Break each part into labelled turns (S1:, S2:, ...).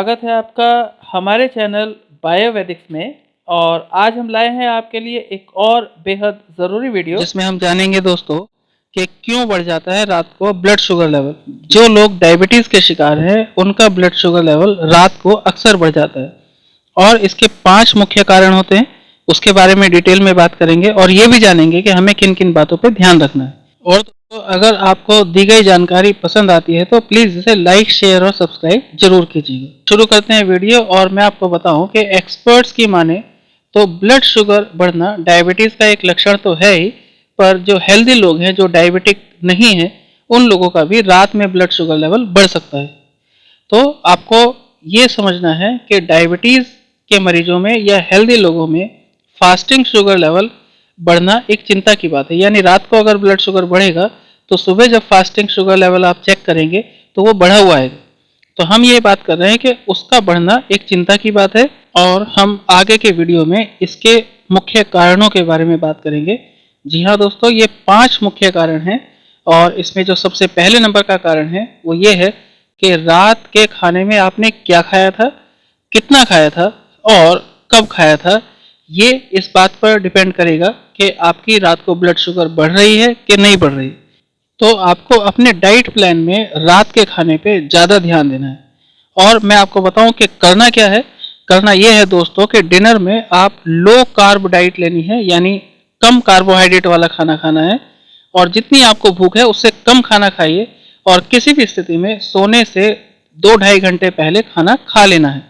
S1: स्वागत है आपका हमारे चैनल बायोवैदिक्स में। और आज हम लाए हैं आपके लिए एक और बेहद ज़रूरी वीडियो जिसमें हम जानेंगे दोस्तों कि क्यों बढ़ जाता है रात को ब्लड शुगर लेवल। जो लोग डायबिटीज़ के शिकार हैं उनका ब्लड शुगर लेवल रात को अक्सर बढ़ जाता है और इसके 5 मुख्य कारण होते हैं। उसके बारे में डिटेल में बात करेंगे और ये भी जानेंगे कि हमें किन किन बातों पर ध्यान रखना है। और तो अगर आपको दी गई जानकारी पसंद आती है तो प्लीज़ इसे लाइक, शेयर और सब्सक्राइब जरूर कीजिएगा। शुरू करते हैं वीडियो। और मैं आपको बताऊं कि एक्सपर्ट्स की माने तो ब्लड शुगर बढ़ना डायबिटीज़ का एक लक्षण तो है ही, पर जो हेल्दी लोग हैं, जो डायबिटिक नहीं हैं, उन लोगों का भी रात में ब्लड शुगर लेवल बढ़ सकता है। तो आपको ये समझना है कि डायबिटीज़ के मरीजों में या हेल्दी लोगों में फास्टिंग शुगर लेवल बढ़ना एक चिंता की बात है। यानी रात को अगर ब्लड शुगर बढ़ेगा तो सुबह जब फास्टिंग शुगर लेवल आप चेक करेंगे तो वो बढ़ा हुआ आएगा। तो हम ये बात कर रहे हैं कि उसका बढ़ना एक चिंता की बात है और हम आगे के वीडियो में इसके मुख्य कारणों के बारे में बात करेंगे। जी हाँ दोस्तों, ये 5 मुख्य कारण हैं और इसमें जो सबसे पहले नंबर का कारण है वो ये है कि रात के खाने में आपने क्या खाया था, कितना खाया था और कब खाया था। ये इस बात पर डिपेंड करेगा कि आपकी रात को ब्लड शुगर बढ़ रही है कि नहीं बढ़ रही। तो आपको अपने डाइट प्लान में रात के खाने पे ज़्यादा ध्यान देना है। और मैं आपको बताऊं कि करना क्या है। करना ये है दोस्तों कि डिनर में आप लो कार्ब डाइट लेनी है, यानी कम कार्बोहाइड्रेट वाला खाना खाना है और जितनी आपको भूख है उससे कम खाना खाइए। और किसी भी स्थिति में सोने से 2-2.5 घंटे पहले खाना खा लेना है।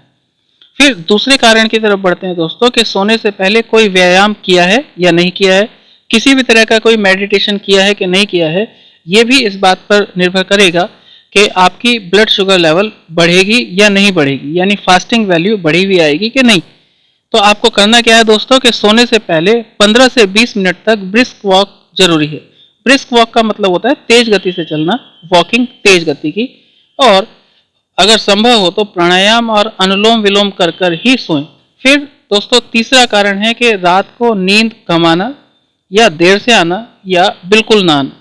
S1: फिर दूसरे कारण की तरफ बढ़ते हैं दोस्तों कि सोने से पहले कोई व्यायाम किया है या नहीं किया है, किसी भी तरह का कोई मेडिटेशन किया है कि नहीं किया है। ये भी इस बात पर निर्भर करेगा कि आपकी ब्लड शुगर लेवल बढ़ेगी या नहीं बढ़ेगी, यानी फास्टिंग वैल्यू बढ़ी हुई आएगी कि नहीं। तो आपको करना क्या है दोस्तों कि सोने से पहले 15 से 20 मिनट तक ब्रिस्क वॉक जरूरी है। ब्रिस्क वॉक का मतलब होता है तेज गति से चलना, वॉकिंग तेज गति की। और अगर संभव हो तो प्राणायाम और अनुलोम विलोम कर कर ही सोएं। फिर दोस्तों तीसरा कारण है कि रात को नींद कम आना या देर से आना या बिल्कुल ना आना।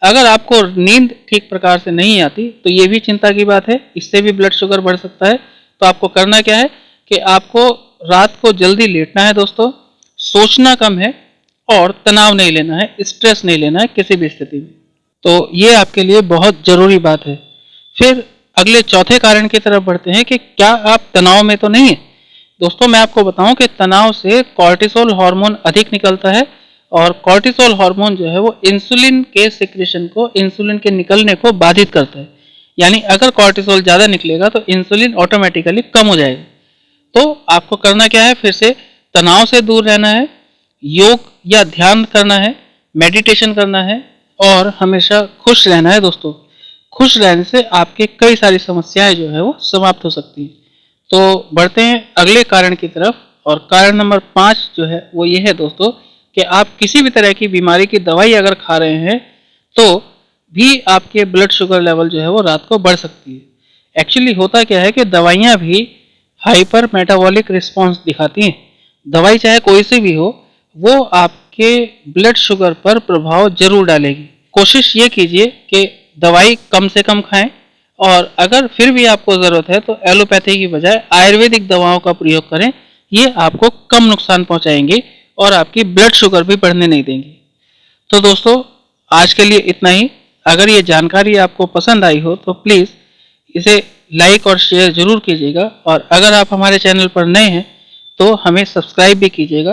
S1: अगर आपको नींद ठीक प्रकार से नहीं आती तो ये भी चिंता की बात है, इससे भी ब्लड शुगर बढ़ सकता है। तो आपको करना क्या है कि आपको रात को जल्दी लेटना है दोस्तों, सोचना कम है और तनाव नहीं लेना है, स्ट्रेस नहीं लेना है किसी भी स्थिति में। तो ये आपके लिए बहुत ज़रूरी बात है। फिर अगले चौथे कारण की तरफ बढ़ते हैं कि क्या आप तनाव में तो नहीं है। दोस्तों मैं आपको बताऊं कि तनाव से कॉर्टिसोल हार्मोन अधिक निकलता है और कॉर्टिसोल हार्मोन जो है वो इंसुलिन के सिक्रेशन को, इंसुलिन के निकलने को बाधित करता है। यानी अगर कॉर्टिसोल ज़्यादा निकलेगा तो इंसुलिन ऑटोमेटिकली कम हो जाएगा। तो आपको करना क्या है, फिर से तनाव से दूर रहना है, योग या ध्यान करना है, मेडिटेशन करना है और हमेशा खुश रहना है दोस्तों। खुश रहने से आपके कई सारी समस्याएं जो है वो समाप्त हो सकती हैं। तो बढ़ते हैं अगले कारण की तरफ। और कारण नंबर 5 जो है वो ये है दोस्तों कि आप किसी भी तरह की बीमारी की दवाई अगर खा रहे हैं तो भी आपके ब्लड शुगर लेवल जो है वो रात को बढ़ सकती है। एक्चुअली होता क्या है कि दवाइयाँ भी हाइपर मेटाबॉलिक रिस्पॉन्स दिखाती हैं। दवाई चाहे कोई सी भी हो, वो आपके ब्लड शुगर पर प्रभाव जरूर डालेगी। कोशिश ये कीजिए कि दवाई कम से कम खाएं और अगर फिर भी आपको ज़रूरत है तो एलोपैथी की बजाय आयुर्वेदिक दवाओं का प्रयोग करें। ये आपको कम नुकसान पहुंचाएंगे और आपकी ब्लड शुगर भी बढ़ने नहीं देंगे। तो दोस्तों आज के लिए इतना ही। अगर ये जानकारी आपको पसंद आई हो तो प्लीज़ इसे लाइक और शेयर ज़रूर कीजिएगा और अगर आप हमारे चैनल पर नए हैं तो हमें सब्सक्राइब भी कीजिएगा।